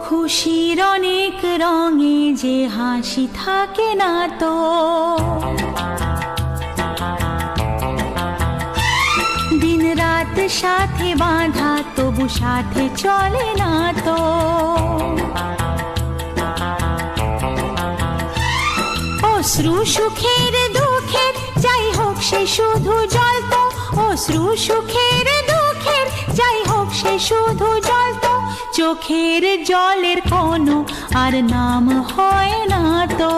খুশির অনেক রঙে যে হাসি থাকে না তো, দিন রাত সাথে বাঁধা তবু সাথে চলে না তো। অশ্রু সুখের দুঃখের যাই হোক সে শুধু জল তো, অশ্রু সুখের দুঃখের যাই হোক সে শুধু জল তো, চোখের জলের কোনো আর নাম হয় না তো।